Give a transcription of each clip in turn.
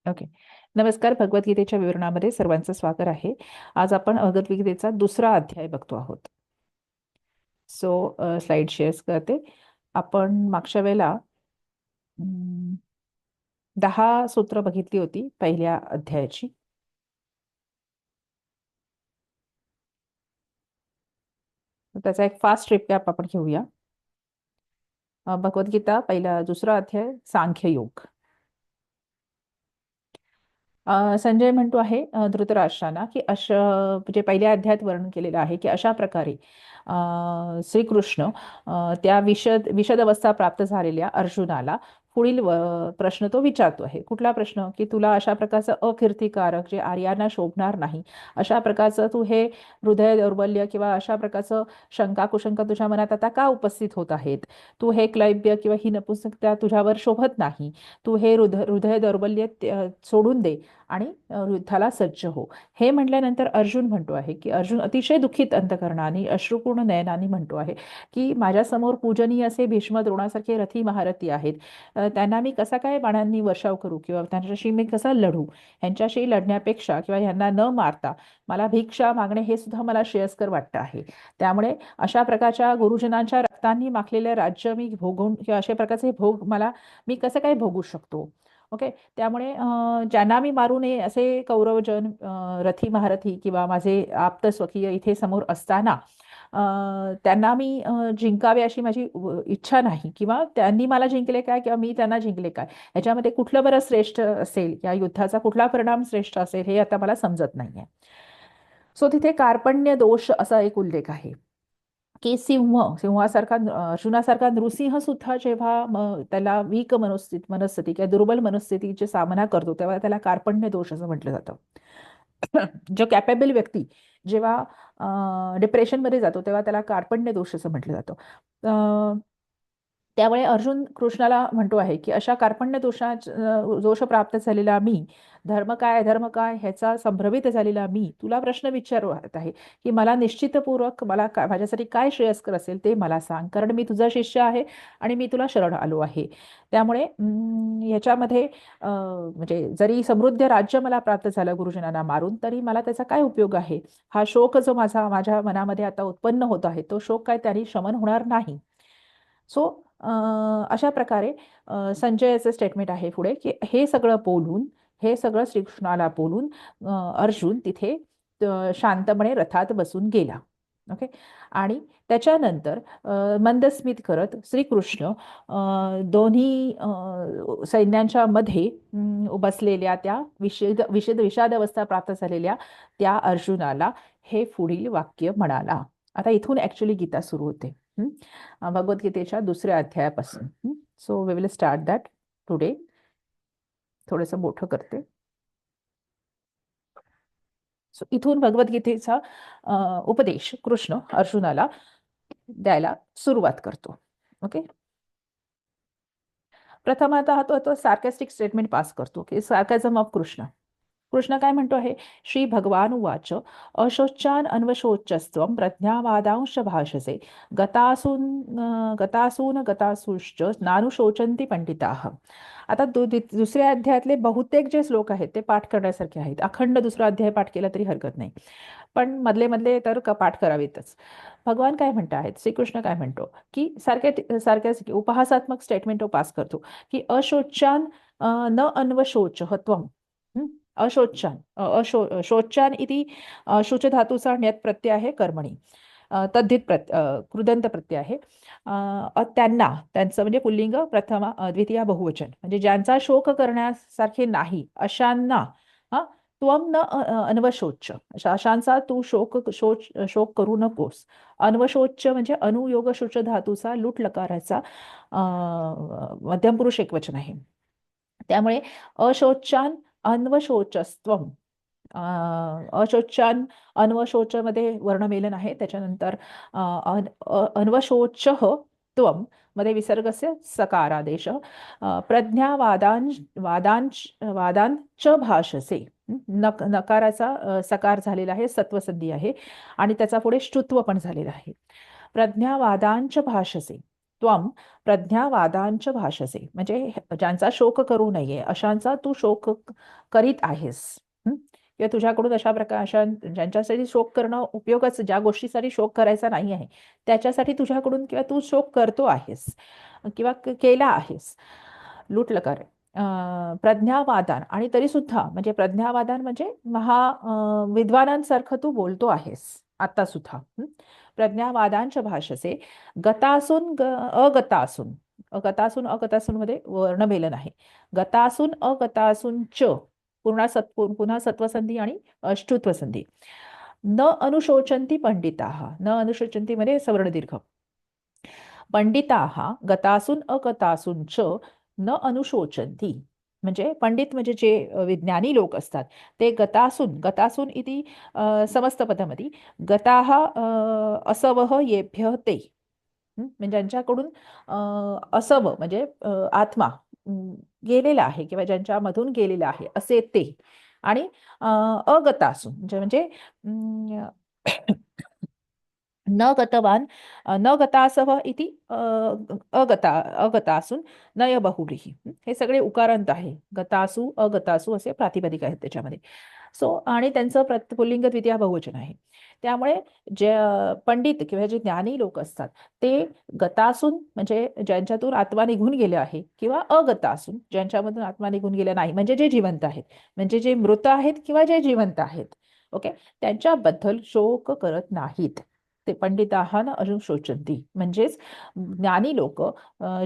Okay. नमस्कार. भगवद्गीतेच्या विवरणामध्ये सर्वांचं स्वागत आहे. आज आपण भगवद्गीतेचा दुसरा अध्याय बघतो आहोत. सो स्लाइड शेअर्स करते. आपण मागच्या वेळेला 10 सूत्र बघितली होती पहिल्या अध्यायाची. त्याचा एक फास्ट रिकॅप आपण घेऊया. भगवद्गीता पहिला दुसरा अध्याय सांख्ययोग. संजय म्हणतो आहे धृतराष्ट्रांना की म्हणजे पहिल्या अध्यायात वर्णन केलेलं आहे की अशा प्रकारे श्रीकृष्ण त्या विशद अवस्था प्राप्त झालेल्या अर्जुनाला पुढील प्रश्न तो विचारतो आहे. कुठला प्रश्न? की तुला अशा प्रकारचं अकीर्तिकारक जे आर्यांना शोभणार नाही अशा प्रकारचं तू हे हृदय दौर्बल्य किंवा अशा प्रकारचं शंका कुशंका तुझ्या मनात आता का उपस्थित होत आहेत? तू हे क्लैब्य किंवा ही नपुंसकता तुझ्यावर शोभत नाही. तू हे हृदय दौर्बल्य सोडून दे आणि युद्धाला सज्ज हो. हे म्हटल्यानंतर अर्जुन म्हणतो आहे की अर्जुन अतिशय दुःखित अंतकरणाने अश्रुपूर्ण नयनाने म्हणतो आहे की माझ्यासमोर पूजनीय असे भीष्म द्रोणासारखे रथी महारथी आहेत. त्यांना मी कसा काय बाणांनी वर्षाव करू किंवा त्यांच्याशी मी कसा लढू? यांच्याशी लढण्यापेक्षा किंवा यांना न मारता मला भिक्षा मागणे हे सुद्धा मला श्रेयस्कर वाटतं आहे. त्यामुळे अशा प्रकारच्या गुरुजनांच्या रक्तांनी माखलेलं राज्य मी भोगून किंवा अशा प्रकारचे भोग मी कसं काय भोगू शकतो? ओके. त्यामुळे ज्यांना मी मारू नये असे कौरवजन रथी महारथी किंवा माझे आप्त स्वकीय इथे समोर असताना त्यांना मी जिंकावे अशी माझी इच्छा नाही किंवा त्यांनी मला जिंकले काय किंवा मी त्यांना जिंकले काय ह्याच्यामध्ये कुठलं बरं श्रेष्ठ असेल, या युद्धाचा कुठला परिणाम श्रेष्ठ असेल हे आता मला समजत नाहीये. सो तिथे कार्पण्य दोष असा एक उल्लेख आहे की सिंहासारखा अर्जुनासारखा नृसिंह सुद्धा जेव्हा त्याला वीक मनस्थिती किंवा दुर्बल मनस्थितीचे सामना करतो तेव्हा त्याला कार्पण्य दोष असं म्हटलं जातं. जो कॅपेबल व्यक्ती जेव्हा डिप्रेशनमध्ये जातो तेव्हा त्याला कार्पण्य दोष असं म्हटलं जातं. त्यामुळे अर्जुन कृष्णाला म्हणतो आहे की अशा कार्पण्य दोष प्राप्त झालेला मी, धर्म काय अधर्म काय ह्याचा संभ्रमित झालेला मी तुला प्रश्न विचारत आहे की मला निश्चितपूर्वक मला माझ्यासाठी काय श्रेयस्कर असेल ते मला सांग, कारण मी तुझा शिष्य आहे आणि मी तुला शरण आलो आहे. त्यामुळे ह्याच्यामध्ये म्हणजे जरी समृद्ध राज्य मला प्राप्त झालं गुरुजनांना मारून तरी मला त्याचा काय उपयोग आहे? हा शोक जो माझ्या मनामध्ये आता उत्पन्न होत आहे तो शोक काय त्यांनी शमन होणार नाही. सो अशा प्रकारे संजयचं स्टेटमेंट आहे पुढे की हे सगळं बोलून हे सगळं श्रीकृष्णाला बोलून अर्जुन तिथे शांतपणे रथात बसून गेला. ओके. आणि त्याच्यानंतर मंदस्मित करत श्रीकृष्ण दोन्ही सैन्यांच्या मध्ये बसलेल्या त्या विषाद अवस्था प्राप्त झालेल्या त्या अर्जुनाला हे पुढील वाक्य म्हणाला. आता इथून ऍक्च्युली गीता सुरू होते भगवद्गीतेच्या दुसऱ्या अध्यायापासून. So we will start that today. थोडंसं मोठं करते. सो इथून भगवद्गीतेचा उपदेश कृष्ण अर्जुनाला द्यायला सुरुवात करतो. ओके. प्रथमतः तो सार्कॅस्टिक स्टेटमेंट पास करतो की सार्कॅझम ऑफ कृष्ण. कृष्ण काय म्हणतो आहे? श्री भगवान उवाच अशोचान अन्वशोचस्त्वं प्रज्ञावादांश भाषसे गतासून गतासूश्च नानुशोचन्ति पंडिताः. आता दुसऱ्या अध्यायातले बहुतेक जे श्लोक आहेत ते पाठ करण्यासारखे आहेत. अखंड दुसरा अध्याय पाठ केला तरी हरकत नाही, पण मधले मधले तर पाठ करावेतच. भगवान काय म्हणत आहेत? श्रीकृष्ण काय म्हणतो की सारख्या उपहासात्मक स्टेटमेंट तो पास करतो की अशोचान न अन्वशोच त्वं. अशोचान शोचान इति शुच धातूचा ण्यत प्रत्यय आहे कर्मणी. तद्धित कृदंत प्रत्यय आहे. त्यांचं म्हणजे पुल्लिंग प्रथमा द्वितीय बहुवचन म्हणजे ज्यांचा शोक करण्यासारखे नाही अशांना त्वम न अन्वशोच अशांचा तू शोक करू नकोस. अन्वशोच म्हणजे अनुयोग शुच धातूचा लुट लकाराचा मध्यमपुरुष एकवचन आहे. त्यामुळे अशोचान अन्वशोचस्त्वम. अशोचान अन्वशोचमध्ये वर्णमेलन आहे. त्याच्यानंतर अन्वशोच त्वम मध्ये विसर्गस्य सकारादेश. वादांच भाषसे. नकाराचा सकार झालेला आहे, सत्वसंधी आहे आणि त्याचा पुढे श्रुत्व पण झालेला आहे. प्रज्ञावादांच भाषसे. त्वम प्रज्ञावादांच भाषसे, म्हणजे ज्यांचा शोक करू नये अशांचा तू शोक करीत आहेस. हं? किंवा तुझ्याकडून अशा प्रकार अशा ज्यांच्यासाठी शोक करणं उपयोगाचं, ज्या गोष्टीसाठी शोक करायचा नाही आहे त्याच्यासाठी तुझ्याकडून किंवा तू शोक करतो आहेस किंवा केला आहेस. लुटलकार प्रज्ञावादान, आणि तरी सुद्धा म्हणजे प्रज्ञावादान म्हणजे विद्वानांसारखं तू बोलतो आहेस आता सुद्धा. प्रज्ञावादांच भाषसे गतासून अगतासून, गतासून अगतासून मध्ये वर्णमेलन आहे. गतासून अगतासून च पुन्हा सत्वसंधी आणि अष्टुत्व संधी. न अनुशोचंती पंडिताः, न अनुशोचंती मध्ये सवर्ण दीर्घ. पंडिताः गतासून अगतासून च न अनुशोचंती, म्हणजे पंडित म्हणजे जे विज्ञानी लोक असतात ते गतासून, गतासून इति समस्तपदमध्ये गताः असवः येभ्य ते, म्हणजे ज्यांच्याकडून असव म्हणजे आत्मा गेलेला आहे किंवा ज्यांच्यामधून गेलेला आहे असे ते, आणि अगतासून म्हणजे न गतवान न गतासव इति अगतासून नय बहुव्रीही, हे सगळे उकारांत आहे. गतासू अगतासू असे प्रातिपदिक आहेत त्याच्यामध्ये. सो आणि त्यांचं पुल्लिंग द्वितीय बहुवचन आहे. त्यामुळे जे पंडित किंवा जे ज्ञानी लोक असतात ते गतासून म्हणजे ज्यांच्यातून आत्मा निघून गेले आहे, किंवा अगतासून ज्यांच्यामधून आत्मा निघून गेला नाही म्हणजे जे जिवंत आहेत, म्हणजे जे मृत आहेत किंवा जे जिवंत आहेत, ओके, त्यांच्याबद्दल शोक करत नाहीत. ते पंडिताः न अनुशोचन्ति, म्हणजेच ज्ञानी लोक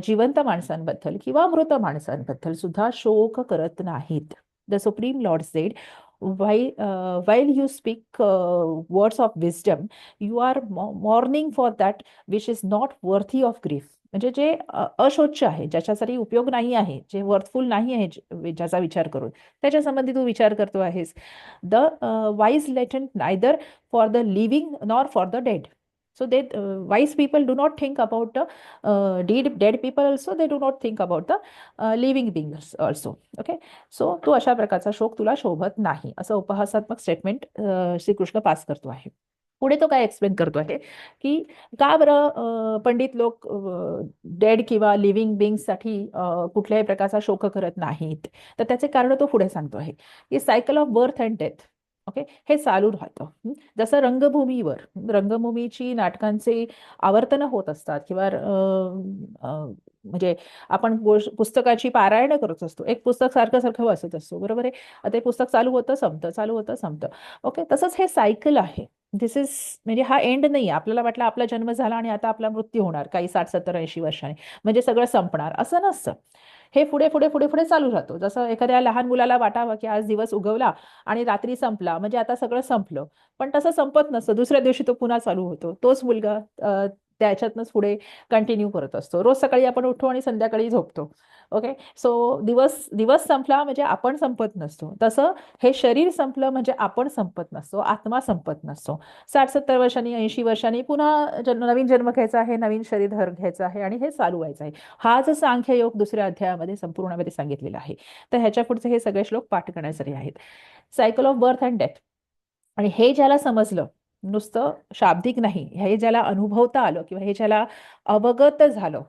जिवंत माणसांबद्दल किंवा मृत माणसांबद्दल सुद्धा शोक करत नाहीत. The supreme Lord sed, while you speak words of wisdom, you are mourning for that which is not worthy of grief. म्हणजे जे अशोच्य आहे, ज्याच्यासाठी उपयोग नाही आहे, जे वर्थफुल नाही आहे, ज्याचा विचार करून त्याच्या संबंधी तू विचार करतो आहेस. The wise lament neither for the living nor for the dead. So they wise people do not think about the dead people also. They do not think about the living beings also. Okay. So तो अशा प्रकारचा शोक तुला शोभत नाही असं उपहासात्मक statement Shrikrishna pass करतो आहे. पुढे तो काय एक्सप्लेन करतो आहे की का बरं पंडित लोक डेड किंवा लिव्हिंग बिंगसाठी कुठल्याही प्रकारचा शोक करत नाहीत, तर त्याचे कारण तो पुढे सांगतो आहे की cycle of birth and death, okay, हे चालू राहतं. जसं रंगभूमीची नाटकांचे आवर्तन होत असतात किंवा म्हणजे आपण पुस्तकाची पारायण करत असतो, एक पुस्तक सारखं सारखं वाचत असतो, बरोबर आहे. ते पुस्तक चालू होतं संपतं, चालू होतं संपतं, ओके. तसंच हे सायकल आहे. दिस इज म्हणजे हा एंड नाही. आपल्याला वाटलं आपला जन्म झाला आणि आता आपला मृत्यू होणार काही 60-70-80 वर्षांनी, म्हणजे सगळं संपणार, असं नसतं. हे पुढे पुढे पुढे पुढे चालू राहतो. जसं एखाद्या लहान मुलाला वाटावं की आज दिवस उगवला आणि रात्री संपला म्हणजे आता सगळं संपलं, पण तसं संपत नसतं. दुसऱ्या दिवशी तो पुन्हा चालू होतो. तोच मुलगा त्याच्यातनंच पुढे कंटिन्यू करत असतो. रोज सकाळी आपण उठतो आणि संध्याकाळी झोपतो, ओके. सो दिवस दिवस संपला म्हणजे आपण संपत नसतो. तसं हे शरीर संपलं म्हणजे आपण संपत नसतो, आत्मा संपत नसतो. 60-70 वर्षांनी 80 वर्षांनी पुन्हा नवीन जन्म घ्यायचा आहे, नवीन शरीर घ्यायचं आहे आणि हे चालू व्हायचं आहे. हा जो सांख्ययोग दुसऱ्या अध्यायामध्ये संपूर्णमध्ये सांगितलेला आहे. तर ह्याच्या पुढचे हे सगळे श्लोक पाठ करण्यासाठी आहेत. Cycle of birth and death, आणि हे ज्याला समजलं, नुसतं शाब्दिक नाही, हे ज्याला अनुभवता आलं किंवा हे ज्याला अवगत झालं,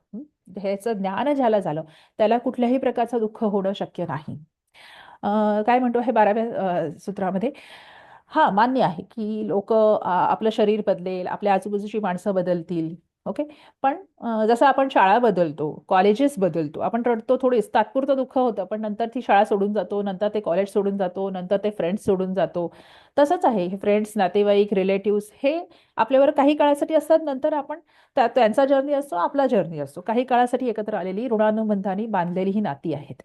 ह्याचं ज्ञान ज्याला झालं, त्याला कुठल्याही प्रकारचं दुःख होणं शक्य नाही. काय म्हणतो हे 12व्या सूत्रामध्ये, हा मान्य आहे की लोक आपलं शरीर बदलेल, आपल्या आजूबाजूची माणसं बदलतील, ओके. पण जसं आपण शाळा बदलतो, कॉलेजेस बदलतो, आपण रडतो, थोडी तात्पुरतं दुःख होतं, पण नंतर ती शाळा सोडून जातो, नंतर ते कॉलेज सोडून जातो, नंतर ते फ्रेंड्स सोडून जातो. तसंच आहे हे फ्रेंड्स, नातेवाईक, रिलेटिव्स हे आपल्यावर काही काळासाठी असतात, नंतर आपण त्यांचा जर्नी असतो, आपला जर्नी असतो. काही काळासाठी एकत्र आलेली ऋणानुबंधाने बांधलेली ही नाती आहेत.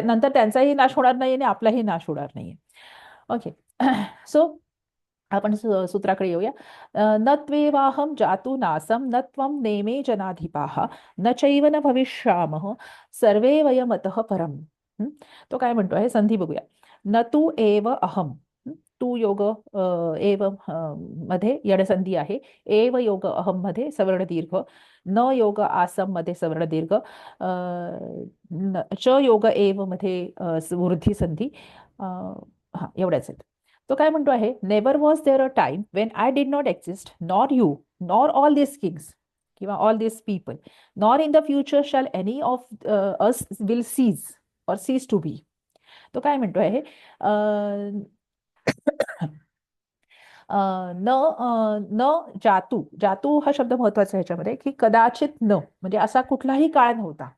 नंतर त्यांचाही नाश होणार नाही आणि आपलाही नाश होणार नाही, ओके. सो आपण सूत्राकडे येऊया. न त्वेवाहम जातु नासम न त्वं नेमे जनाधिपाः न चैव न भविष्यामः सर्वे वयमतः परम. तो काय म्हणतो आहे संधी बघूया. न तू एव अहम, तू योग एव मध्ये यडसंधी आहे, एव योग अहम मध्ये सवर्ण दीर्घ, न योग आसम मध्ये सवर्ण दीर्घ, च योग एव मध्ये वृद्धी संधी. हा एवढ्याच आहेत. तो काय म्हणतो आहे, never was there a time when I did not exist, nor you nor all this kings. किंवा all this people, nor in the future shall any of us will cease or cease to be. तो काय म्हणतो आहे, न न जातू, जातू हा शब्द महत्वाचा आहे ह्याच्यामध्ये, की कदाचित न म्हणजे असा कुठलाही काळ नव्हता.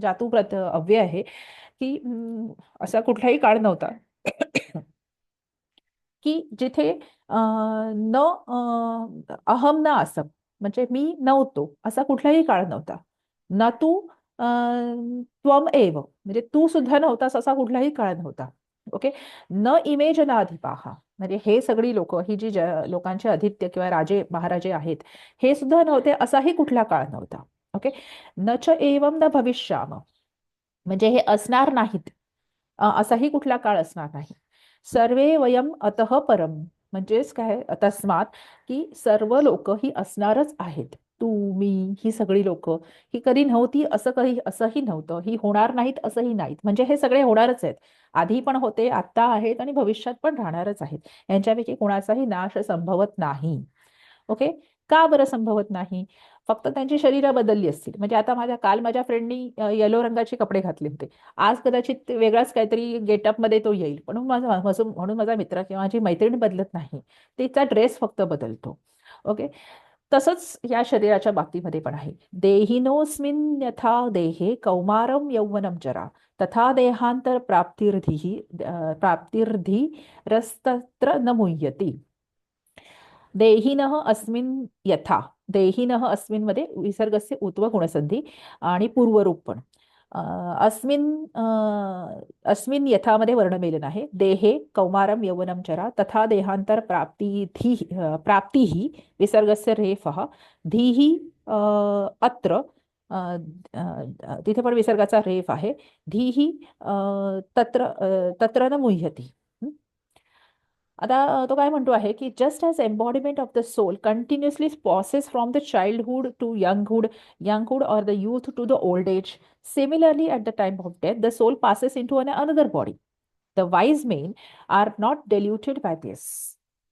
जातू अव्यय आहे की असा कुठलाही काळ नव्हता की जिथे न अहम न असम म्हणजे मी नव्हतो असा कुठलाही काळ नव्हता. ना तू त्वम एव म्हणजे तू सुद्धा नव्हतास असा कुठलाही काळ नव्हता. ओके. न इमेज ना अधिपाहा म्हणजे हे सगळी लोक ही जी लोकांचे आदित्य किंवा राजे महाराजे आहेत हे सुद्धा नव्हते असाही कुठला काळ नव्हता. ओके. न च एवम न भविष्याम म्हणजे हे असणार नाहीत असाही कुठला काळ असणार नाही. सर्वे वयम अतः परम म्हणजेच काय तस्मात की सर्व लोक ही असणारच आहेत. तू मी ही सगळी लोक ही कधी नव्हती असं काही असंही नव्हतं, ही होणार नाहीत असंही नाहीत, म्हणजे हे सगळे होणारच आहेत. आधी पण होते, आत्ता आहेत आणि भविष्यात पण राहणारच आहेत. यांच्यापैकी कोणाचाही नाश संभवत नाही. ओके. का बरं संभवत नाही? फक्त त्यांची शरीरं बदलली असतील. म्हणजे आता काल माझ्या फ्रेंडनी येलो रंगाचे कपडे घातले होते. आज कदाचित वेगळाच काहीतरी गेटअपमध्ये तो येईल, पण म्हणून माझा मित्र किंवा माझी मैत्रीण बदलत नाही. तिचा ड्रेस फक्त बदलतो. ओके. तसंच या शरीराच्या बाबतीमध्ये पण आहे. देहिनोस्मिन यथा देहे कौमारम यौवनम जरा तथा देहांतर प्राप्तिर्धी रस्तत्र न मुह्यती. देहिनः अस्मिन यथा, देहिनः अस्मिन मध्ये विसर्गस्य उत्व गुणसंधी आणि पूर्वरूप पण. अस्मिन अस्मिन यथामध्ये वर्णमेलन आहे. देहे कौमारम यौवनम चरा तथा देहांतर प्राप्तिही विसर्गस्य रेफः धीही अत्र तिथे पण विसर्गाचा रेफ आहे. धीही तत्र न मुह्यती. आता तो काय म्हणतो आहे की just as embodiment of the soul continuously passes from the childhood to younghood or the youth to the old age, similarly at the time of death the soul passes into another body. The wise men are not deluded by this.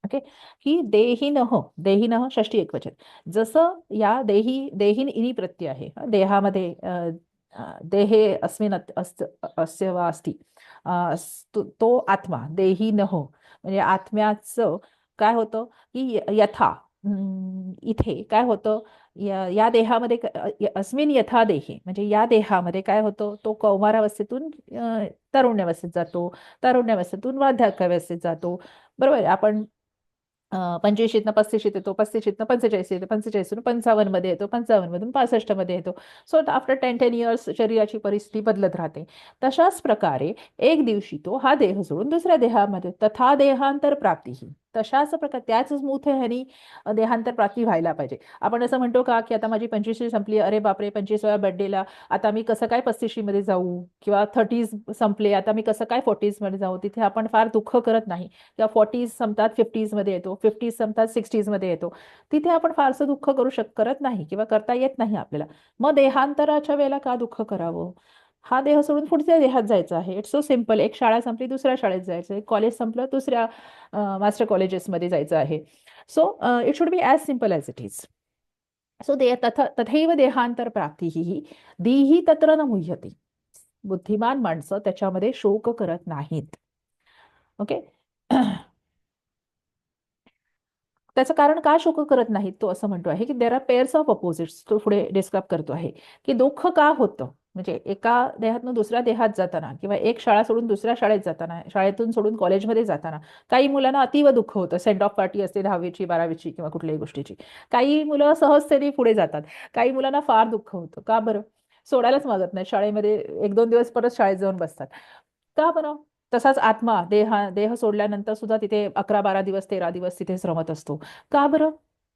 Okay. ही देहिनः षष्टी एकवचन. जसं या देहीन इनी प्रत्यय आहे देहामध्ये, देहे अस्मिन अस्य वा अस्ति, तो आत्मा देहिनः म्हणजे आत्म्याचं काय होतं की यथा इथे काय होतं या देहामध्ये अस्मिन यथा देहे म्हणजे या देहामध्ये काय होतं, तो कौमारावस्थेतून तारुण्यावस्थेत जातो, तारुण्यावस्थेतून वार्धक्यावस्थेत जातो. बरोबर. आपण 25तनं 35 येतो, 35तनं 45 येतो, 45तून 55 मध्ये येतो, 55मधून 65 मध्ये येतो. सो आफ्टर 10 इयर्स शरीराची परिस्थिती बदलत राहते. तशाच प्रकारे एक दिवशी तो हा देह सोडून दुसऱ्या देहामध्ये तथा देहांतर प्राप्तीही, तशाच प्रकारे त्याच स्मूथ ह्यानी देहांतर प्राप्ती व्हायला पाहिजे. आपण असं म्हणतो का की आता माझी 25वी संपली, अरे बापरे 25व्या बर्थडेला आता मी कसं काय 35शी मध्ये जाऊ, किंवा 30s संपले आता मी कसं काय 40s मध्ये जाऊ. तिथे आपण फार दुःख करत नाही. किंवा 40s संपतात 50s मध्ये येतो, 50s संपतात 60s मध्ये येतो. तिथे आपण फारसं दुःख करत नाही किंवा करता येत नाही आपल्याला. मग देहांतराच्या वेळेला का दुःख करावं? हा देह सोडून पुढच्या देहात जायचं आहे. It's so simple. एक शाळा संपली दुसऱ्या शाळेत जायचं, एक कॉलेज संपलं दुसऱ्या मास्टर कॉलेजेसमध्ये जायचं आहे. So it should be as simple as it is. So तथैव देहांतर प्राप्तीही दीही तत्र न मुह्यती. बुद्धिमान माणसं त्याच्यामध्ये शोक करत नाहीत. ओके. त्याचं कारण का शोक करत नाहीत तो असं म्हणतो आहे की there are pairs of opposites. तो पुढे डिस्क्राईब करतो आहे की दुःख का होतं, म्हणजे एका देहातून दुसऱ्या देहात जाताना किंवा एक शाळा सोडून दुसऱ्या शाळेत जाताना, शाळेतून सोडून कॉलेजमध्ये जाताना काही मुलांना अतीव दुःख होतं. सेंड ऑफ पार्टी असते 10वीची 12वीची किंवा कुठल्याही गोष्टीची. काही मुलं सहजतेने पुढे जातात, काही मुलांना फार दुःख होतं. का बरं? सोडायलाच मागत नाही शाळेमध्ये, 1-2 दिवस परत शाळेत जाऊन बसतात. का बरं? तसाच आत्मा देह सोडल्यानंतर सुद्धा तिथे 11-12 दिवस 13 दिवस तिथेच रमत असतो. का बरं?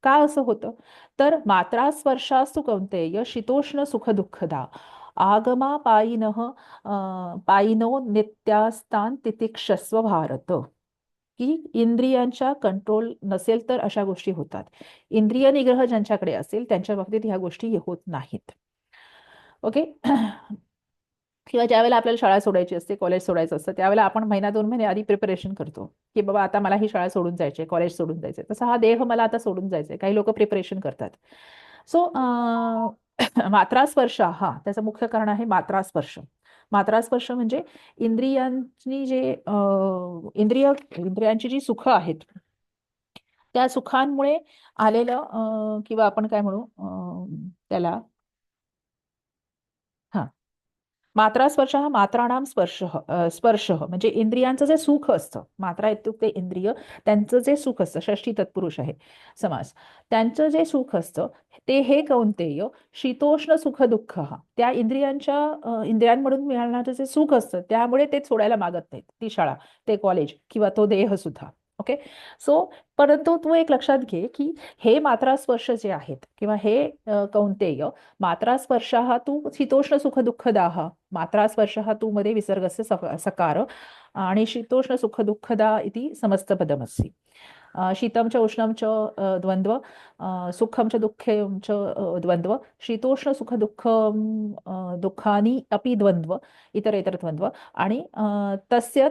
का असं होतं? तर मात्रा स्पर्शास्तु कौंतेय शीतोष्ण सुख दुःखदा आगमा पायिनो नित्यास्तान तितिक्षस्व भारत. की इंद्रियांच्या कंट्रोल नसेल तर अशा गोष्टी होतात. इंद्रिय निग्रह ज्यांच्याकडे असेल त्यांच्या बाबतीत ह्या गोष्टी होत नाहीत. ओके. किंवा ज्यावेळेला आपल्याला शाळा सोडायची असते, कॉलेज सोडायचं असतं, त्यावेळेला आपण महिना 2 महिने आधी प्रिपरेशन करतो की बाबा आता मला ही शाळा सोडून जायची, कॉलेज सोडून जायचंय. तसा हा देह मला आता सोडून जायचंय. काही लोक प्रिपरेशन करतात. सो मात्रास्पर्श हा त्याचं मुख्य कारण आहे मात्रास्पर्श. मात्रास्पर्श म्हणजे इंद्रियांची जे इंद्रियांची जी सुख आहेत त्या सुखांमुळे आलेलं किंवा आपण काय म्हणू त्याला हा मात्रा स्पर्श हा मात्राणाम स्पर्श म्हणजे इंद्रियांचं जे सुख असतं, मात्रा इत्युक्ते इंद्रिय, त्यांचं जे सुख असतं, षष्ठी तत्पुरुष आहे समास, त्यांचं जे सुख असतं ते हे कौंतेय शीतोष्ण सुख दुःख हा त्या इंद्रियांमधून मिळणारं जे सुख असतं त्यामुळे ते सोडायला मागत नाहीत, ती शाळा, ते कॉलेज किंवा तो देह सुद्धा. ओके. सो परंतु तू एक लक्षात घे की हे मात्रा स्पर्श जे आहेत किंवा हे कौंतेय मात्रा स्पर्शः तू शीतोष्ण सुख दुःखदाः मात्रा स्पर्शः तू मध्ये विसर्गस्य सकार आणि शीतोष्ण सुख दुःखदा इति समस्तपदमस्ति. शीतं च उष्णं च द्वन्द्व, सुखं च दुःखं च द्वन्द्व, शीतोष्ण सुख दुःखानि अपि द्वन्द्व, इतरेतर द्वन्द्व आणि तस्य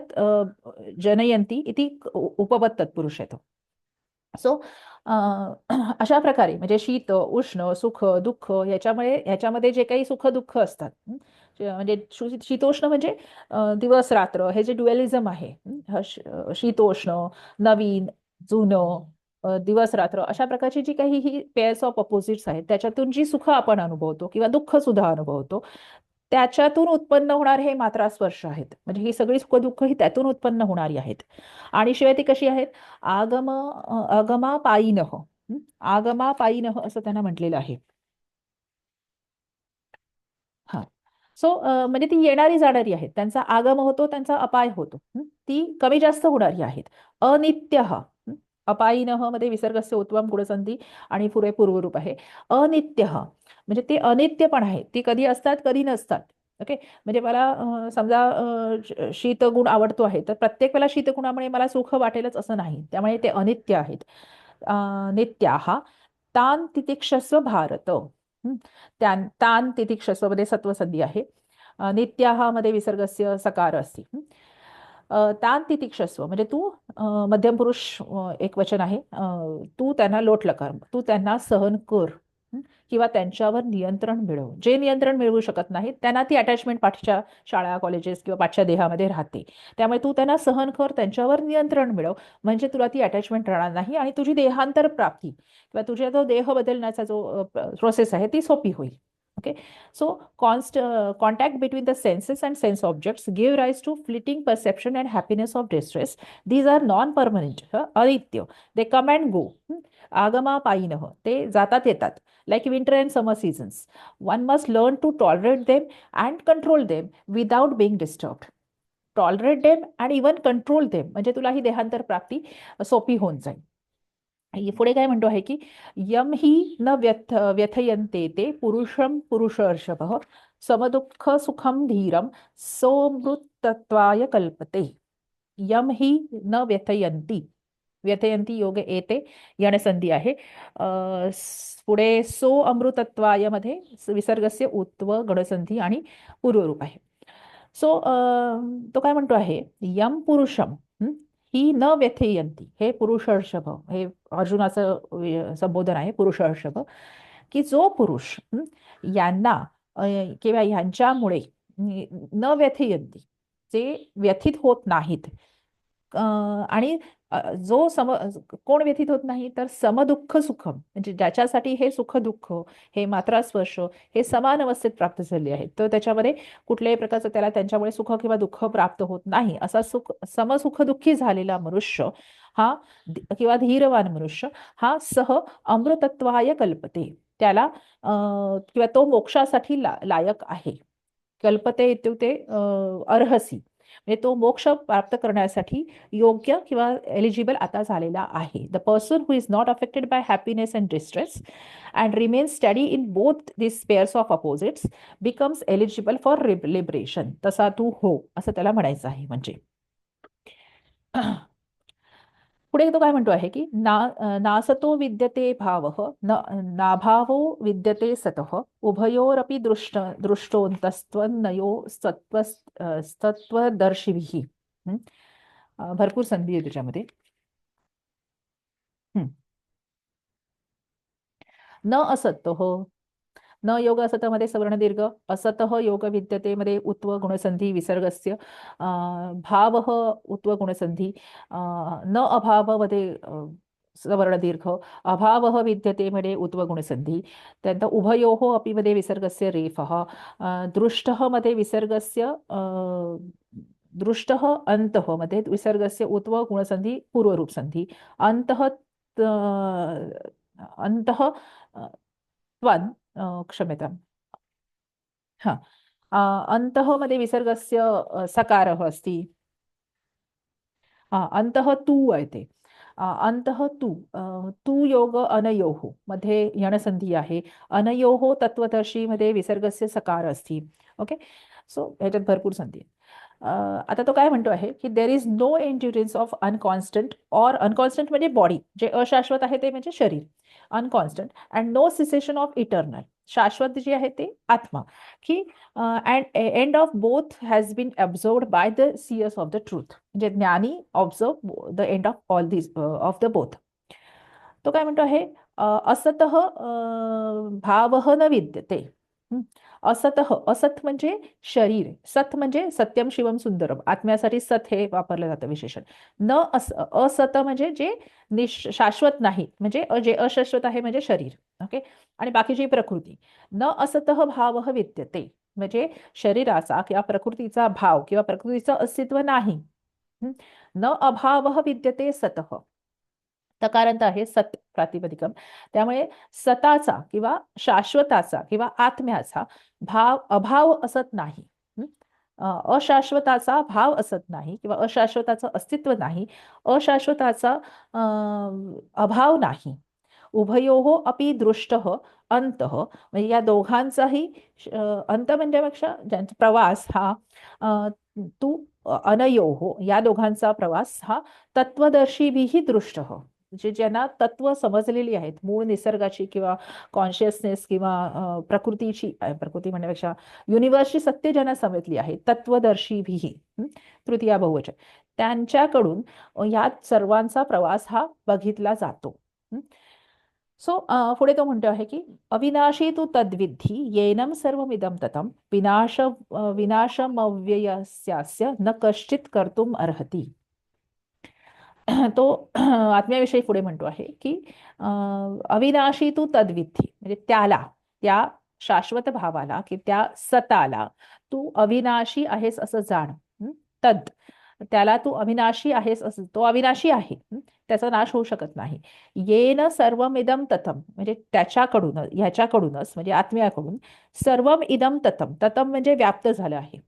जनयन्ति इति उपपद तत्पुरुष येतो. सो अशा प्रकारे म्हणजे शीत उष्ण सुख दुःख ह्याच्यामध्ये जे काही सुख दुःख असतात, म्हणजे शीतोष्ण म्हणजे दिवस रात्र हे जे ड्युअलिझम आहे, शीतोष्ण, नवीन जुनं, दिवस रात्र अशा प्रकारची जी काही ही पेअर्स ऑफ अपोजिट्स आहेत त्याच्यातून जी सुख आपण अनुभवतो किंवा दुःख सुद्धा अनुभवतो त्याच्यातून उत्पन्न होणारे हे मात्रा स्पर्श आहेत. म्हणजे ही सगळी सुख दुःख ही त्यातून उत्पन्न होणारी आहेत. आणि शिवाय ती कशी आहेत, आगमापायिनः, आगमापायिनः असं त्यांना म्हटलेलं आहे. हा. सो म्हणजे ती येणारी जाणारी आहेत, त्यांचा आगम होतो, त्यांचा अपाय होतो, ती कमी जास्त होणारी आहेत. अनित्य अपायिनः मध्ये विसर्गस्य उत्तम गुणसंधी आणि पुरे पूर्वरूप आहे. अनित्य म्हणजे ते अनित्य पण आहे, ती कधी असतात कधी नसतात. ओके. म्हणजे मला समजा शीतगुण आवडतो आहे तर प्रत्येक वेळेला शीतगुणामुळे मला सुख वाटेलच असं नाही, त्यामुळे ते अनित्य आहेत. नित्याः तान तितिक्षस्व भारत. तान तितिक्षस्व मध्ये सत्वसंधी आहे. नित्याः मध्ये विसर्गस्य सकार असते. तान तितिक्षस्व म्हणजे तू मध्यम पुरुष एक वचन आहे, तू त्यांना लोट लकार, तू त्यांना सहन कर, किंवा त्यांच्यावर नियंत्रण मिळव. जे नियंत्रण मिळवू शकत नाहीत त्यांना ती अटॅचमेंट पाठच्या शाळा कॉलेजेस किंवा पाठच्या देहामध्ये राहते. त्यामुळे तू त्यांना सहन कर, त्यांच्यावर नियंत्रण मिळव, म्हणजे तुला ती अटॅचमेंट राहणार नाही आणि तुझी देहांतर प्राप्ती किंवा तुझ्या जो देह बदलण्याचा जो प्रोसेस आहे ती सोपी होईल. Okay. So contact between the senses and sense objects give rise to fleeting perception and happiness of distress. These are non-permanent, अनित्य. They come and go. आगमापायिनः ते जातात येतात. Like winter and summer seasons. One must learn to tolerate them and control them without being disturbed. Tolerate them and even control them म्हणजे तुला ही देहांतर प्राप्ती सोपी होऊन जाईल. पुढे काय म्हणतो आहे की यम ही न व्यथयन्ते ते पुरुषम पुरुषर्षभ समदुःख सुखम धीरम सोमृतत्वाय कल्पते. यम ही न व्यथयन्ती, व्यथयंती योग येते, यणसंधी आहे. पुढे सो अमृतत्वाय मध्ये विसर्गस्य उत्व गणसंधी आणि पूर्वरूप आहे. सो तो काय म्हणतो आहे, यम पुरुषम ही न व्यथयंती, हे पुरुषर्षभ, हे अर्जुनाचं संबोधन आहे पुरुषर्षभ, की जो पुरुष यांना किंवा ह्यांच्यामुळे न व्यथयंती, जे व्यथित होत नाहीत, आणि जो कोण व्यथित होत नाही तर समदुःख सुखम म्हणजे ज्याच्यासाठी हे सुख दुःख, हे मात्रा स्पर्श हे समान अवस्थेत प्राप्त झाले आहेत, तर त्याच्यामध्ये कुठल्याही प्रकारचं त्याला त्यांच्यामुळे सुख किंवा दुःख प्राप्त होत नाही असा समसुख दुःखी झालेला मनुष्य हा किंवा धीरवान मनुष्य हा सह अमृतत्वाय कल्पते, त्याला किंवा तो मोक्षासाठी लायक आहे. कल्पते इत्युक्ते अर्हसी म्हणजे तो मोक्ष प्राप्त करण्यासाठी योग्य किंवा एलिजिबल आता झालेला आहे. The person who is not affected by happiness and distress and remain study in both this pairs of opposites becomes eligible for liberation. तसा तू हो असं त्याला म्हणायचं आहे. म्हणजे पुढे तो काय म्हणतो आहे की नासतो विद्यते भावः नाभावो विद्यते सतः उभयोरपि दृष्टोन्तस्त्वन्नयो सत्त्वदर्शिभिः. भरपूर संधी आहे त्याच्यामध्ये. न असत हो, न योग असतमध्ये सवर्ण दीर्घ, असतः योग विद्यते मध्ये उत्व गुणसंधी विसर्गस्य, भावः उत्व गुणसंधी, न अभाव मध्ये सवर्ण दीर्घ, अभावः विद्यते मध्ये उत्व गुणसंधी, त्यानंतर उभयोः अपि मध्ये विसर्गस्य रेफः, दृष्टः मध्ये विसर्गस्य दृष्टः अन्तः मध्ये विसर्गस्य उत्व गुणसंधी पूर्वरूप संधी, अंतः अंतः त्वन् क्षम्यताम्, हा, अन्तः मध्ये विसर्गस्य सकारः अस्ति, अंतः तू आहे ते, अंतः तू, तू योग अनयोः मध्ये यणसंधी आहे, अनयोः तत्वदर्शी मध्ये विसर्गस्य सकार असती. ओके, सो ह्याच्यात भरपूर संधी आहेत. आता तो काय म्हणतो आहे की there is no endurance of unconstant, or unconstant म्हणजे बॉडी, जे अशाश्वत आहे ते म्हणजे शरीर, unconstant, and no cessation of eternal, शाश्वत जे आहे ते आत्मा, की and end of both has been observed by the seers of the truth, म्हणजे ज्ञानी observe the end of all this of the both. तो काय म्हणतो आहे, असतः भावः न विद्यते. हं. असतः, असत म्हणजे शरीर, सत म्हणजे सत्यम शिवम सुंदरम, आत्म्यासाठी सत हे वापरलं जातं विशेषण. न असत म्हणजे जे शाश्वत नाही, म्हणजे जे अशाश्वत आहे म्हणजे शरीर. ओके, आणि बाकीची प्रकृती. न असतः भावः विद्यते म्हणजे शरीराचा किंवा प्रकृतीचा भाव किंवा प्रकृतीचं अस्तित्व नाही. हं. न अभावः विद्यते सतः, तकारांत आहे सत प्रातिपदिकम, त्यामुळे सताचा किंवा शाश्वताचा किंवा आत्म्याचा भाव अभाव असत नाही. हं? अशाश्वताचा भाव असत नाही किंवा अशाश्वताचं अस्तित्व नाही, अशाश्वताचा अभाव नाही. उभयोः अपि दृष्टः अंतः, म्हणजे या दोघांचाही अंत म्हणजे पेक्षा ज्यांचा प्रवास हा अ, तू अनयोः या दोघांचा प्रवास हा तत्वदर्शीभिः दृष्टः, म्हणजे ज्यांना तत्व समजलेली आहेत, मूळ निसर्गाची किंवा कॉन्शियसनेस किंवा प्रकृतीची, प्रकृती म्हणण्यापेक्षा युनिव्हर्सची सत्य ज्यांना समजली आहे, तत्वदर्शीभिः, तृतीया बहुवचन, त्यांच्याकडून या सर्वांचा प्रवास हा बघितला जातो. सो पुढे तो म्हणतो आहे की अविनाशी तू तद्विधी येनम सर्वमिदं ततं विनाशमव्ययस्यास्य न कश्चित कर्तुम अर्हति. तो आत्म्याविषयी पुढे म्हणतो आहे की अविनाशी तू तद्विधी, म्हणजे त्याला, त्या शाश्वत भावाला की त्या सताला तू अविनाशी आहेस असं जाण. तद, त्याला तू अविनाशी आहेस असं, तो अविनाशी आहे. त्याचा नाश होऊ शकत नाही. येन सर्वमिदम ततम, म्हणजे त्याच्याकडून, ह्याच्याकडूनच म्हणजे आत्म्याकडून, सर्वम इदम ततम, ततम म्हणजे व्याप्त झालं आहे.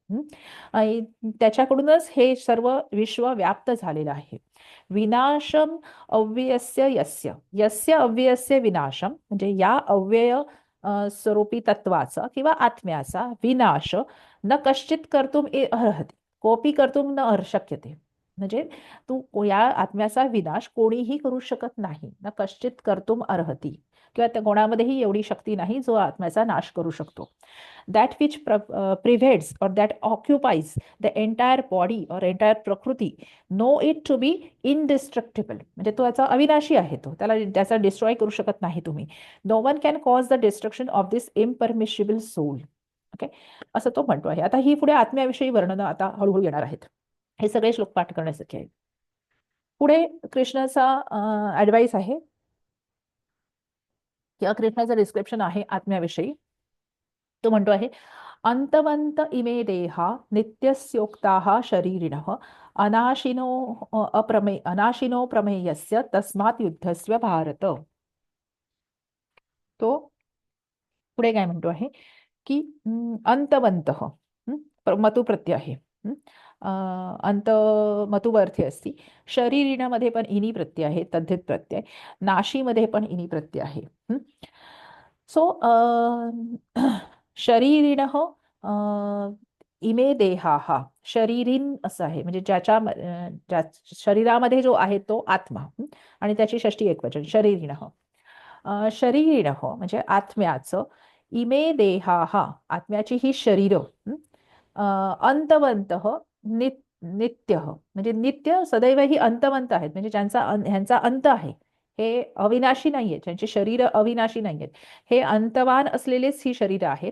आणि त्याच्याकडूनच हे सर्व विश्व व्याप्त झालेलं आहे. विनाशम अव्ययस्य यस्य, यस्य अव्ययस्य विनाशम, म्हणजे या अव्यय स्वरूपी तत्वाचा किंवा आत्म्याचा विनाश न कश्चित कर्तुम अर्हति, कोपी कर्तुम न शक्यते, म्हणजे तू या आत्म्याचा विनाश कोणीही करू शकत नाही. न कश्चित कर्तुम अर्हति, किंवा त्या कोणामध्येही एवढी शक्ती नाही जो आत्म्याचा नाश करू शकतो. that which pervades or that occupies the entire body or entire प्रकृती, know it to be indestructible, म्हणजे तो याचा अविनाशी आहे, तो त्याला त्याचा डिस्ट्रॉय करू शकत नाही तुम्ही. No one can cause the destruction of this imperishable soul. Okay, असं तो म्हणतो आहे. आता ही पुढे आत्म्याविषयी वर्णनं आता हळूहळू येणार आहेत. हे सगळे श्लोक पाठ करण्यासाठी आहेत. पुढे कृष्णाचा ऍडवाइस आहे किंवा कृष्णाचं डिस्क्रिप्शन आहे आत्म्याविषयी. तो म्हणतो आहे, अंतवंत इमे देहा नित्यस्योक्ताः शरीरिणः अनाशिनो अनाशिनो प्रमेयस्य तस्मात् युद्धस्य भारत. तो पुढे काय म्हणतो आहे की अंतवंत, मतू प्रत्यय आहे. अंत मतुवर्थी असती. शरीरिणामध्ये पण इनी प्रत्यय आहे, तद्धित प्रत्यय. नाशीमध्ये पण इनी प्रत्यय आहे. सो शरीरिण इमे देहा, शरीरीन असं आहे, म्हणजे ज्या शरीरामध्ये जो आहे तो आत्मा, आणि त्याची षष्टी एकवचन शरीरिण. शरीरिण म्हणजे आत्म्याचं, इमे देहा आत्म्याची ही शरीर, अंतवंत नित्य म्हणजे नित्य सदैव ही अंतवंत आहेत, म्हणजे ह्यांचा अंत आहे, हे अविनाशी नाहीये, ज्यांची शरीर अविनाशी नाहीयेत, हे अंतवान असलेलेच ही शरीर आहेत.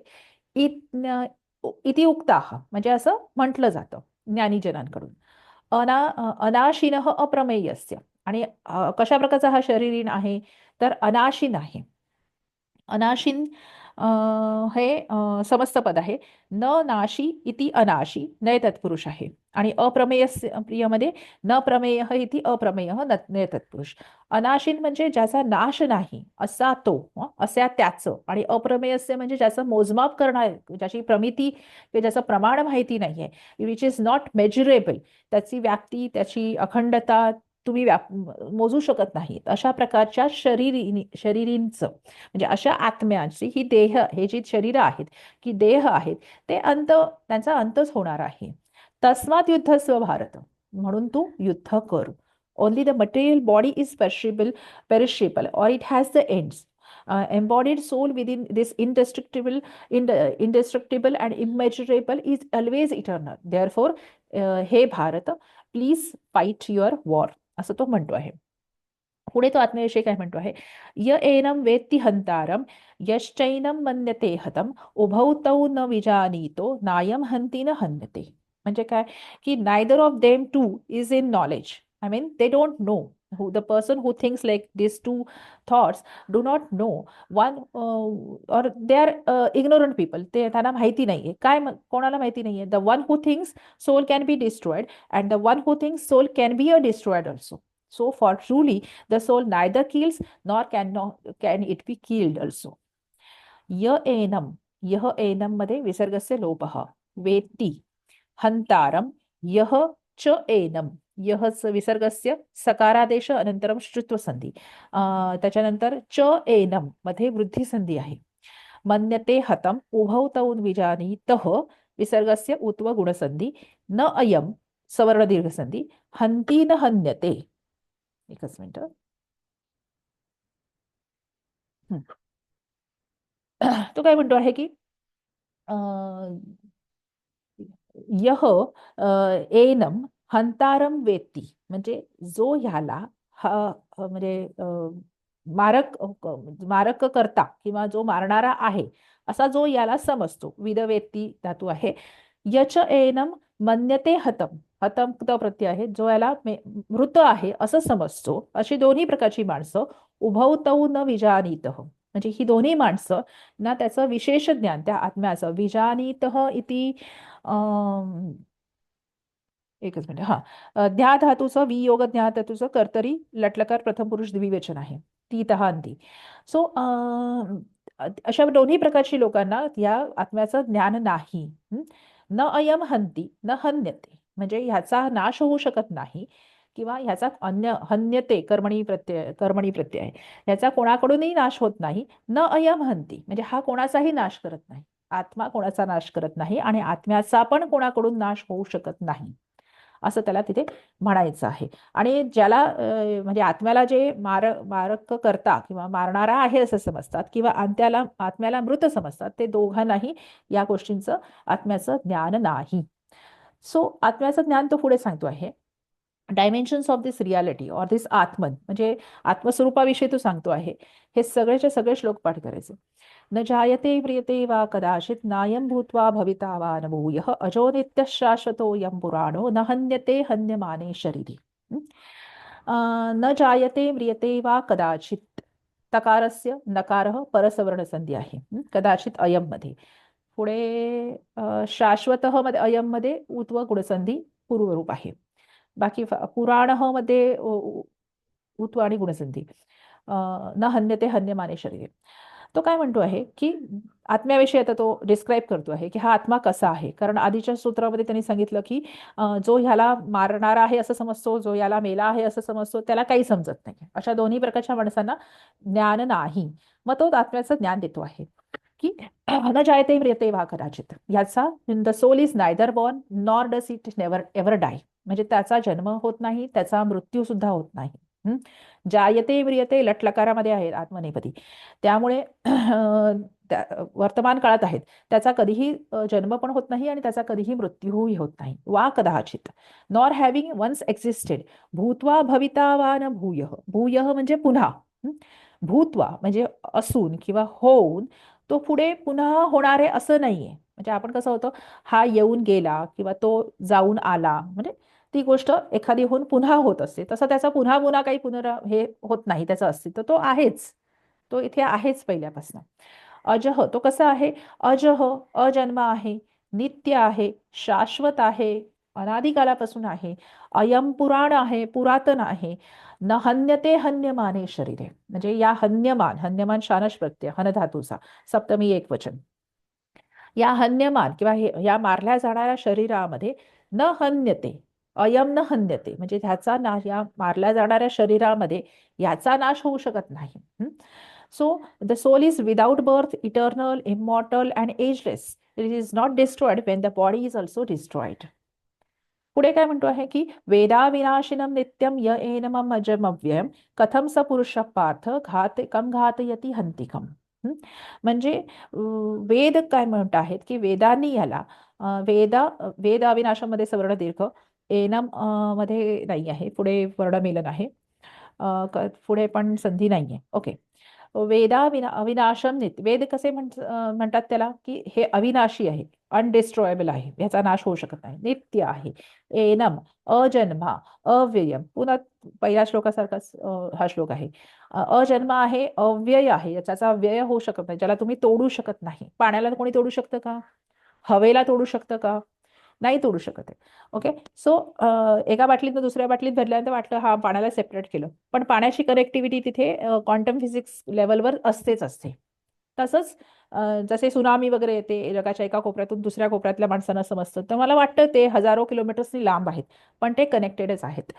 इति उक्ताः म्हणजे असं म्हटलं जातं ज्ञानीजनांकडून. अनाशिनः अप्रमेयस्य. आणि कशा प्रकारचा हा शरीरीन आहे, तर अनाशीन आहे. अनाशिन हे समस्त पद आहे. न नाशी इति अनाशी नय तत्पुरुष आहे. आणि अप्रमेयस्य प्रियमध्ये न प्रमेय इति अप्रमेय नय तत्पुरुष. अनाशिन म्हणजे ज्याचा नाश नाही असा तो, असा त्याचं. आणि अप्रमेयस्य म्हणजे ज्याचं मोजमाप करणार, ज्याची प्रमिती किंवा ज्याचं प्रमाण माहिती नाहीये, विच इज नॉट मेजरेबल. त्याची व्याप्ती, त्याची अखंडता तुम्ही मोजू शकत नाही, अशा प्रकारच्या शरीरींचं म्हणजे अशा आत्म्यांची ही देह, हे जी शरीर आहेत की देह आहेत, ते त्यांचा अंतच होणार आहे. तस्मात युद्धस्व भारत, म्हणून तू युद्ध कर. Only the material body is perishable or it has the ends. Embodied soul within this indestructible and immeasurable is always eternal. Therefore, हे Bharat, please fight your war, असं तो म्हणतो आहे. पुढे तो आत्म्याविषयी काय म्हणतो आहे, य एनम वेत्ति हंतारम यश्चैनम मन्यते हतम उभौ तौ न विजानीतो नायम हंती न हन्यते. म्हणजे काय, की neither of them two is in knowledge. I mean they don't know. The person who thinks like these two thoughts do not know one, or they are ignorant people. ते त्यांना माहिती नाहीये. काय कोणाला माहिती नाहीये? The one who thinks soul can be destroyed and the one who thinks soul can be destroyed also. So for truly the soul neither kills nor can it be killed also. य ANM, यह ANM मध्ये विसर्गस्य लोपः. वेत्ति हंतारम यह च ANM, यहच विसर्गस्य सकारादेश अनंतरम श्रुत्व संधी. त्याच्यानंतर च एनम मध्ये वृद्धी संधी आहे. मन्यते हतम उभौ तौ विजानीतः विसर्गस्य उत्व गुणसंधी. न अयम सवर्ण दीर्घ संधी. हंती न हन्यते. एकच मिनिट. तो काय म्हणतो आहे की यह एनम हंतारम वेत्ती, म्हणजे जो ह्याला म्हणजे मारक मारक करता किंवा जो मारणारा आहे असा जो याला समजतो, विदवेत्ती धातू आहे. यच एनम मन्यते हतम, हतम प्रत्यय आहे, जो याला मृत आहे असं समजतो. अशी दोन्ही प्रकारची माणसं उभौ तौ न विजानीतः, म्हणजे ही दोन्ही माणसं ना त्याचं विशेष ज्ञान त्या आत्म्याचं विजानीतः इति एकच मिनिट. हा ज्ञा धातूचं वियोग ज्ञा धातूचं कर्तरी लटलकार प्रथम पुरुष द्विवचन आहे. तीतः अंती. सो अशा दोन्ही प्रकारची लोकांना या आत्म्याचं ज्ञान नाही. न अयम हंती न हन्यते, म्हणजे ह्याचा नाश होऊ शकत नाही किंवा ह्याचा हन्यते कर्मणी प्रत्यय आहे, ह्याचा कोणाकडूनही नाश होत नाही. न अयम हंती म्हणजे हा कोणाचाही नाश करत नाही. आत्मा कोणाचा नाश करत नाही आणि आत्म्याचा पण कोणाकडून नाश होऊ शकत नाही, असं त्याला तिथे म्हणायचं आहे. आणि ज्याला म्हणजे आत्म्याला जे मारक करता किंवा मारणारा आहे असं समजतात किंवा आत्म्याला मृत समजतात, ते दोघांनाही या गोष्टींचं आत्म्याचं ज्ञान नाही. सो आत्म्याचं ज्ञान तो पुढे सांगतो आहे. Dimensions of this reality or this atman, म्हणजे आत्मस्वरूपाविषयी तो सांगतो आहे. हे सगळेचे सगळे श्लोक पाठ करायचे. न जायते म्रियते वा कदाचित नायं भूत्वा भविता वा न भूयः अजो नित्यः शाश्वतो यं पुराणो न हन्यते हन्यमाने शरीरी. न जायते म्रियते वा कदाचित, तकारस्य नकारः परसवर्णसंधी आहे. कदाचित अयम मध्ये. पुढे शाश्वतः मध्ये अयम मध्ये उत्व गुणसंधी पूर्वरूप आहे. बाकी पुराणः मध्ये उत्व आणि गुणसंधी. न हन्यते हन्यमाने शरीरे. तो काय म्हणतो आहे की आत्म्याविषयी आता तो डिस्क्राईब करतो आहे की हा आत्मा कसा आहे. कारण आधीच्या सूत्रामध्ये त्यांनी सांगितलं की जो ह्याला मारणारा आहे असं समजतो, जो याला मेला आहे असं समजतो, त्याला काही समजत नाही. अशा दोन्ही प्रकारच्या माणसांना ज्ञान नाही. मग तो आत्म्याचं ज्ञान देतो आहे की न जायते म्रियते वा कदाचित, याचा the soul is neither born nor does it never ever die, म्हणजे त्याचा जन्म होत नाही, त्याचा मृत्यू सुद्धा होत नाही. जायते म्रियते लटलकारामध्ये आहेत आत्मनेपदी, त्यामुळे वर्तमान काळात आहेत. त्याचा कधीही जन्म पण होत नाही आणि त्याचा कधीही मृत्यूही होत नाही. वा कदाचित नॉर हॅव्हिंग वन्स एक्झिस्टेड भूत्वा भवितावान भूयः. भूयः म्हणजे पुन्हा. भूत्वा म्हणजे असून किंवा होऊन तो पुढे पुन्हा होणार आहे असं नाहीये. म्हणजे आपण कसं होतं, हा येऊन गेला किंवा तो जाऊन आला, म्हणजे ती गोष्ट एखादी होऊन पुन्हा होत असते. तसं त्याचा पुन्हा पुन्हा काही हे होत नाही. त्याचं अस्तित्व तो आहेच. तो इथे आहेच पहिल्यापासून. अजह तो कसा आहे? अजह अजन्म आहे, नित्य आहे, शाश्वत आहे, अनादिकालापासून आहे, अयम पुराण आहे, पुरातन आहे, न हन्यते हन्यमाने शरीरे. म्हणजे या हन्यमान, हन्यमान शानश प्रत्यय हन धातूचा, सप्तमी एक वचन. या हन्यमान किंवा या मारल्या जाणाऱ्या शरीरामध्ये न हन्यते, अयम न हन्यते म्हणजे ह्याचा नाश, या मारल्या जाणाऱ्या शरीरामध्ये याचा नाश होऊ शकत नाही. So the soul is without birth, eternal, immortal and ageless. It is not destroyed when the body is also destroyed. पुढे काय म्हणतो आहे की वेदा विनाशिनम नित्यम य एनमम अजमव्ययम कथम स पुरुष पार्थ कम घातयती हंतिकम. म्हणजे वेद काय म्हणत आहेत की वेदांनी याला वेद अविनाशामध्ये सवर्ण दीर्घ, एनम मध्ये नाही आहे, पुढे वर्णमेलन आहे, पुढे पण संधी नाहीये. ओके. अविनाशम नित्य. वेद कसे म्हणतात त्याला की हे अविनाशी आहे, अनडिस्ट्रॉयबल आहे, ह्याचा नाश होऊ शकत नाही, नित्य आहे. एनम अजन्मा अव्ययम, पुन्हा पहिल्या श्लोकासारखाच हा श्लोक आहे. अजन्म आहे, अव्यय आहे, याचा व्यय होऊ शकत नाही, ज्याला तुम्ही तोडू शकत नाही. पाण्याला कोणी तोडू शकतं का? हवेला तोडू शकतं का? नाही तोडू शकत आहे. ओके. सो एका बाटलीतनं दुसऱ्या बाटलीत भरल्यानंतर वाटलं हा पाण्याला सेपरेट केलं, पण पाण्याची कनेक्टिव्हिटी तिथे क्वांटम फिजिक्स लेवलवर असतेच असते. तसंच जसे सुनामी वगैरे येते, जगाच्या एका कोपऱ्यातून दुसऱ्या कोपऱ्यातल्या माणसांना समजतं, तर मला वाटतं ते हजारो किलोमीटर्सनी लांब आहेत, पण ते कनेक्टेडच आहेत.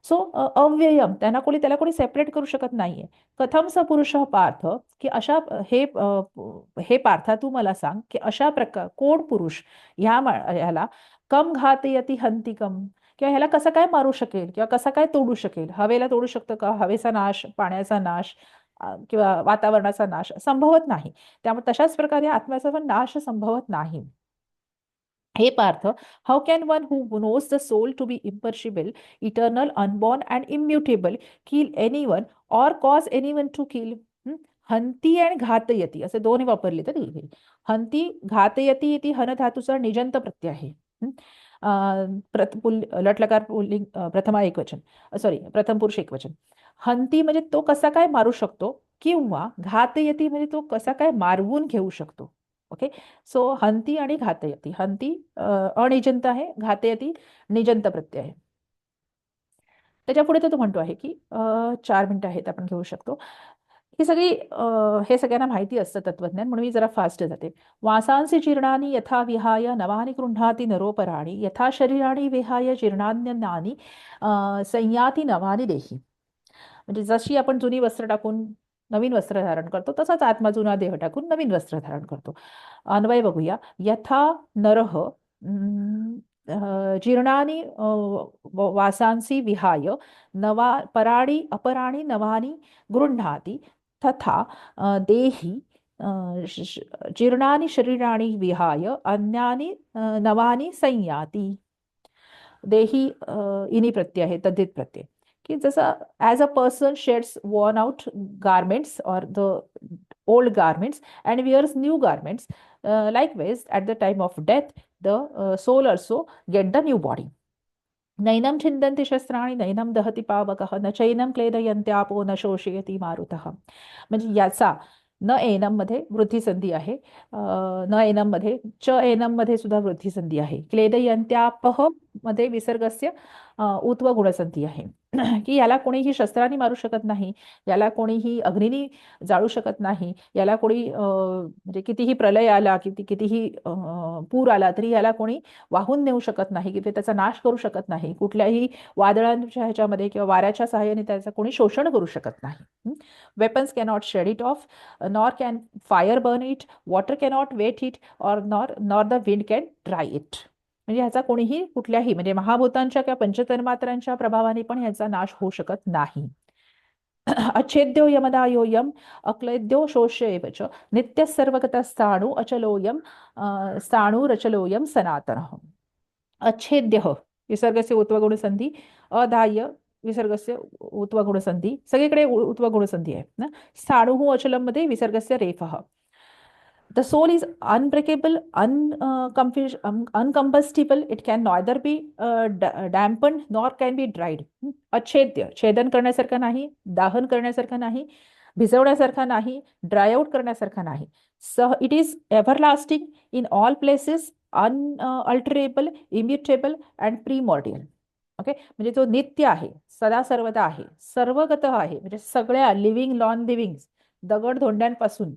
सो अव्ययम, त्याला कोणी सेपरेट करू शकत नाहीये. कथम स पुरुष पार्थ, की अशा हे पार्था तू मला सांग की अशा प्रकार कोण पुरुष ह्याला कम घातयती हंतिकम, किंवा ह्याला कसं काय मारू शकेल किंवा कसा काय तोडू शकेल. हवेला तोडू शकतं का? हवेचा नाश, पाण्याचा नाश किंवा वातावरणाचा नाश संभवत नाही. त्यामुळे तशाच प्रकारे आत्म्याचा पण नाश संभवत नाही. हे Partha, how can one who knows the soul to be imperishable, eternal, unborn and immutable kill anyone or cause anyone to kill. हंती आणि घातयती असे दोन्ही वापरले तर इथे हंती घातयती इथे हन धातूचा निजंत प्रत्यय आहे. लटलकार पुल्लिंग प्रथमा एकवचन, सॉरी प्रथम पुरुष एकवचन. हंती म्हणजे तो कसा काय मारू शकतो, किंवा घातयती म्हणजे तो कसा काय मारवून घेऊ शकतो. ओके. सो हंती आणि घातयती. हंती अनिजंत आहे, घातयती निजंत प्रत्यय आहे. त्याच्या पुढे तो म्हणतो आहे की 4 मिनिटं आहेत, आपण घेऊ शकतो. ही सगळी हे सगळ्यांना माहिती असतं तत्वज्ञान, म्हणून मी जरा फास्ट जाते. वासांसी जीर्णानी यथा विहाय नवानी गृह्णाती नरोपराणी यथा शरीराणी विहाय जीर्णान्यनानी संयाती नवानी देही. म्हणजे जशी आपण जुनी वस्त्र टाकून नवीन वस्त्र धारण करतो, तसाच आत्मा जुना देह टाकून नवीन वस्त्र धारण करतो. अन्वय बघूया. यथा नरः जीर्णानी वासांसी विहाय नवा पराणी अपराणी नवानी गृह्णाती तथा देही जीर्णानि शरीराणि विहाय अन्यानि नवानी संयाती. देही इनी प्रत्यय आहे, तद्धित प्रत्यय, की जसं as a person shades worn out garments और the old garments and wears new garments. Likewise, at the time of death, the soul also get the new body. नैनम छिंदन्ति शस्त्राणि नैनम दहति पावकः न चैनम क्लेदयन्त्यापो न शोषयति मारुतः. म्हणजे याचा न एनम मध्ये वृद्धी संधी आहे, न एनम मध्ये च एनम मध्ये सुद्धा वृद्धी संधी आहे. क्लेदयन्त्यापह मध्ये विसर्गस्य उत्व गुणसंधी आहे. की याला कोणीही शस्त्रांनी मारू शकत नाही, याला कोणीही अग्नीनी जाळू शकत नाही, याला कोणी म्हणजे कितीही प्रलय आला, कितीही पूर आला तरी याला कोणी वाहून नेऊ शकत नाही, की ते त्याचा नाश करू शकत नाही. कुठल्याही वादळांच्या ह्याच्यामध्ये किंवा वाऱ्याच्या सहाय्याने त्याचं कोणी शोषण करू शकत नाही. Weapons cannot shed it off, nor can fire burn it, water cannot wet it, or nor the wind can dry it. म्हणजे ह्याचा कोणीही कुठल्याही म्हणजे महाभूतांच्या किंवा पंचतन्मात्रांच्या प्रभावाने पण ह्याचा नाश होऊ शकत नाही. अच्छेद्यो यमदायोऽयम् अक्लेद्यो शोष्य एव च नित्यः सर्वगतः स्थाणु अचलोऽयं स्थाणुरचलोऽयं सनातनः. अच्छेद्यः विसर्गस्य उत्वगुणसंधी, अदाह्य विसर्गस्य उत्वगुणसंधी, सगळीकडे उत्वगुणसंधी आहे ना. स्थाणुः अचलम मध्ये विसर्गस्य रेफः. The soul is unbreakable, uncombustible. It can neither be dampened nor can be dried. अच्छेद्य, छेदन करण्यासारखा नाही, दाहन करण्यासारखा नाही, भिजवण्यासारखा नाही, ड्राय आउट करण्यासारखा नाही. सह it is everlasting in all places, unalterable, immutable and primordial. Okay, म्हणजे जो नित्य आहे, सदा सर्वदा आहे, सर्वगत आहे, म्हणजे सगळ्या लिव्हिंग नॉन लिव्हिंग, दगड धोंड्यांपासून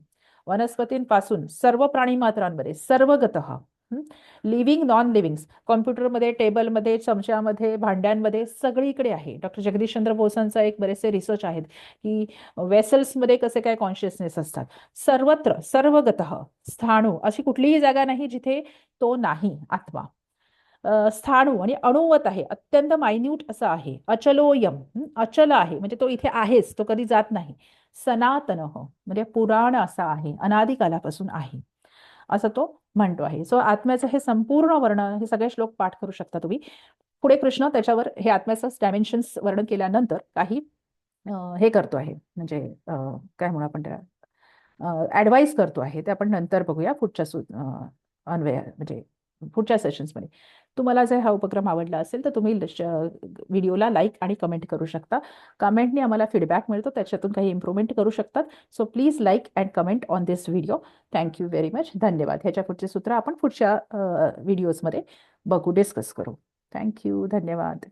वनस्पतींपासून सर्व प्राणी मात्रांमध्ये सर्वगतः, लिव्हिंग नॉन लिव्हिंग, कॉम्प्युटरमध्ये, टेबलमध्ये, चमच्यामध्ये, भांड्यांमध्ये, सगळीकडे आहे. डॉक्टर जगदीशचंद्र बोसांचा एक बरेचसे रिसर्च आहेत की वेसल्समध्ये कसे काय कॉन्शियसनेस असतात. सर्वत्र सर्वगतः स्थाणू, अशी कुठलीही जागा नाही जिथे तो नाही आत्मा. स्थाणू आणि अणुवत आहे, अत्यंत मायन्यूट असं आहे. अचलोयम, अचल आहे म्हणजे तो इथे आहेच, तो कधी जात नाही. सनातन म्हणजे पुराण असा आहे, अनादी कालापासून आहे असं तो म्हणतो आहे. सो आत्म्याचं हे संपूर्ण वर्णन, हे सगळे श्लोक पाठ करू शकता तुम्ही. पुढे कृष्ण त्याच्यावर हे आत्म्याचं डायमेन्शन्स वर्णन केल्यानंतर काही हे करतो आहे, म्हणजे काय म्हणू आपण त्याला, ऍडवाइस करतो आहे. ते आपण नंतर बघूया पुढच्या अन्वय, म्हणजे पुढच्या सेशन्समध्ये. तुम्हाला जर हा उपक्रम आवडला असेल तर तुम्ही व्हिडिओला लाईक आणि कमेंट करू शकता. कमेंटने आम्हाला फीडबॅक मिळतो, त्याच्यातून काही इम्प्रूव्हमेंट करू शकतात. So please like and comment on this video. Thank you very much. धन्यवाद. ह्याच्या पुढचे सूत्र आपण पुढच्या व्हिडिओजमध्ये बघू, डिस्कस करू. थँक्यू. धन्यवाद.